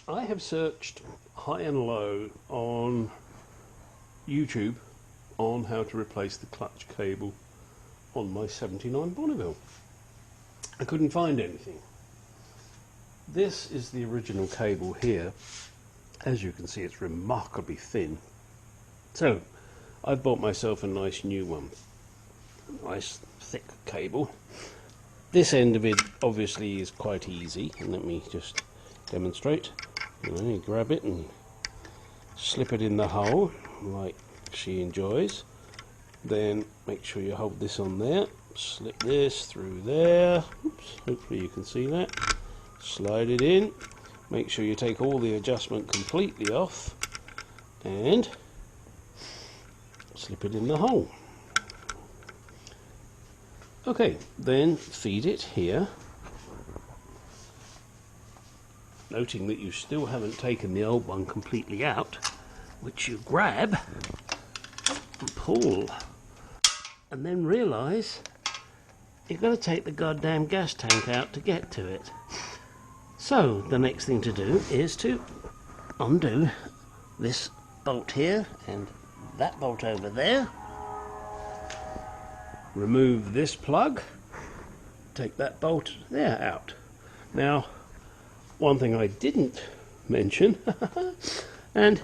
I have searched high and low on YouTube on how to replace the clutch cable on my 79 Bonneville. I couldn't find anything. This is the original cable here. As you can see, it's remarkably thin. So I've bought myself a nice new one. Nice thick cable. This end of it obviously is quite easy, and let me just demonstrate. You grab it and slip it in the hole like she enjoys. Then make sure you hold this on there, slip this through there. Oops, hopefully you can see that. Slide it in, make sure you take all the adjustment completely off and slip it in the hole. Okay, then feed it here, noting that you still haven't taken the old one completely out, which you grab and pull, and then realise you've got to take the goddamn gas tank out to get to it. So the next thing to do is to undo this bolt here and that bolt over there. Remove this plug, take that bolt there out. Now, one thing I didn't mention, and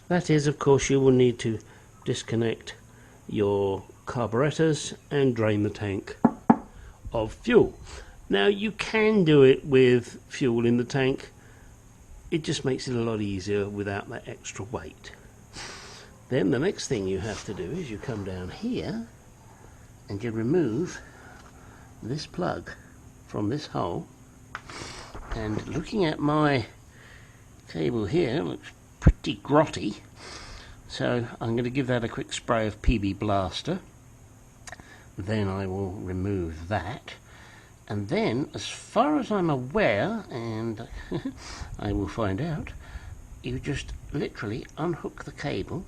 that is, of course, you will need to disconnect your carburetors and drain the tank of fuel. Now, you can do it with fuel in the tank. It just makes it a lot easier without that extra weight. Then the next thing you have to do is you come down here and you remove this plug from this hole, and looking at my cable here, it looks pretty grotty, so I'm going to give that a quick spray of PB Blaster. Then I will remove that, and then, as far as I'm aware, and I will find out, you just literally unhook the cable,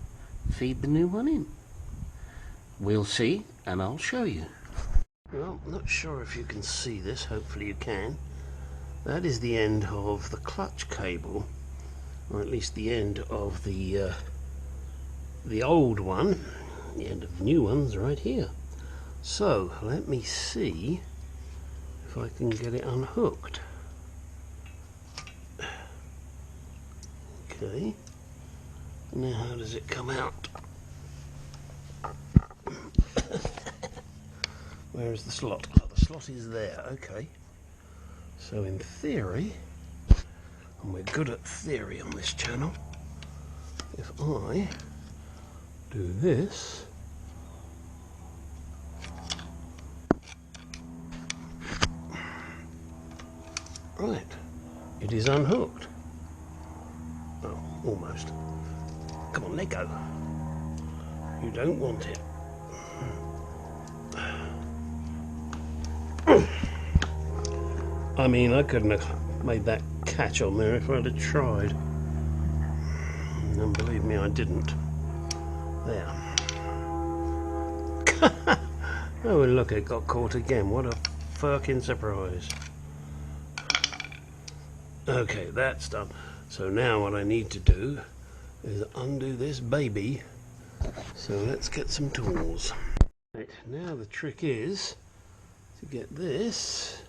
feed the new one in. We'll see, and I'll show you. Well, I'm not sure if you can see this, hopefully you can. That is the end of the clutch cable, or at least the end of the old one. The end of the new one's right here. So, let me see if I can get it unhooked. Okay, now how does it come out? Where is the slot? Oh, the slot is there, okay. So in theory, and we're good at theory on this channel, if I do this, right, it is unhooked. Oh, almost. Come on, let go. You don't want it. I mean, I couldn't have made that catch on there if I'd have tried. And believe me, I didn't. There. Oh, look, it got caught again. What a fucking surprise. Okay, that's done. So now what I need to do is undo this baby. So let's get some tools. Right, now the trick is to get this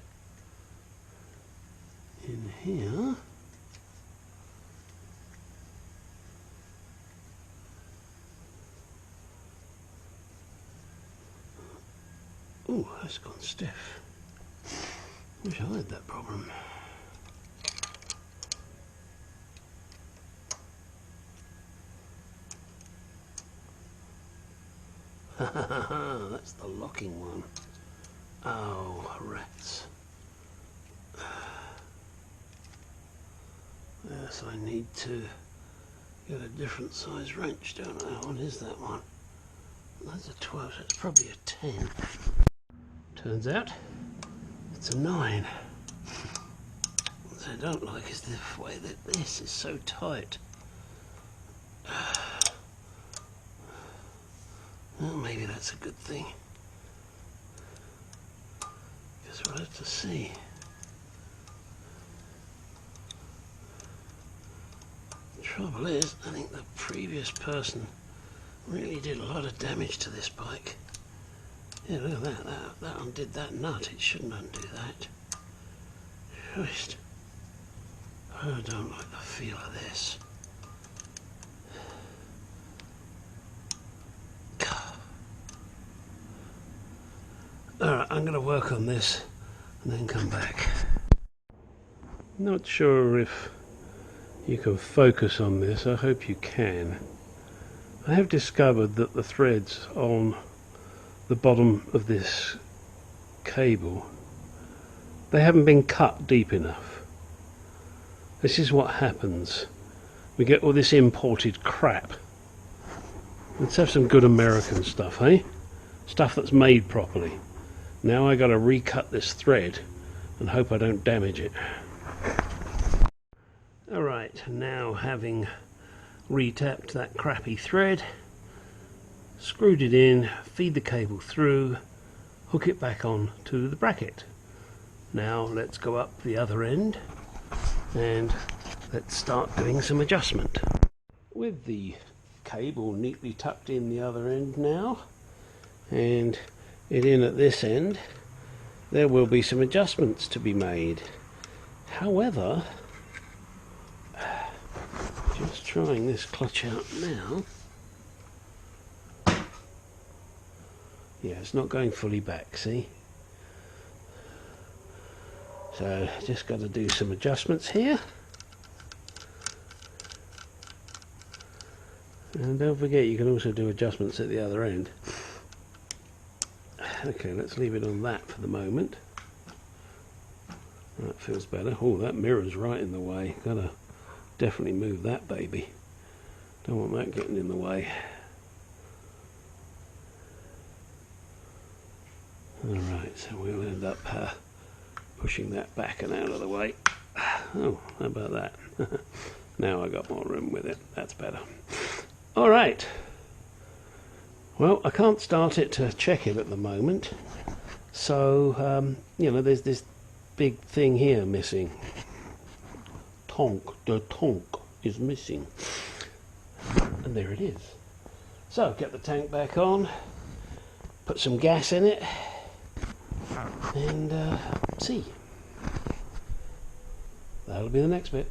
in here. Ooh, that's gone stiff. Wish I had that problem. That's the locking one. Oh, rats. Yes, I need to get a different size wrench, don't I? What is that one? That's a 12, so it's probably a 10. Turns out it's a 9. What I don't like is the way that this is so tight. Well, maybe that's a good thing. Guess we'll have to see. Trouble is, I think the previous person really did a lot of damage to this bike. Yeah, look at that. That undid that nut. It shouldn't undo that. Just, I don't like the feel of this. Alright, I'm going to work on this and then come back. Not sure if you can focus on this. I hope you can. I have discovered that the threads on the bottom of this cable, they haven't been cut deep enough. This is what happens. We get all this imported crap. Let's have some good American stuff, eh? Stuff that's made properly. Now I got to recut this thread and hope I don't damage it. Alright, now having retapped that crappy thread, screwed it in, feed the cable through, hook it back on to the bracket. Now let's go up the other end and let's start doing some adjustment. With the cable neatly tucked in the other end now and it in at this end, there will be some adjustments to be made. However, just trying this clutch out now. Yeah, it's not going fully back, see? So just got to do some adjustments here. And don't forget you can also do adjustments at the other end. Okay, let's leave it on that for the moment. That feels better. Oh, that mirror's right in the way. Gotta definitely move that baby. Don't want that getting in the way. Alright, so we'll end up pushing that back and out of the way. Oh, how about that? Now I got more room with it. That's better. Alright. Well, I can't start it to check it at the moment. So, you know, there's this big thing here missing. The tonk is missing. And there it is. So, get the tank back on, put some gas in it, and see. That'll be the next bit.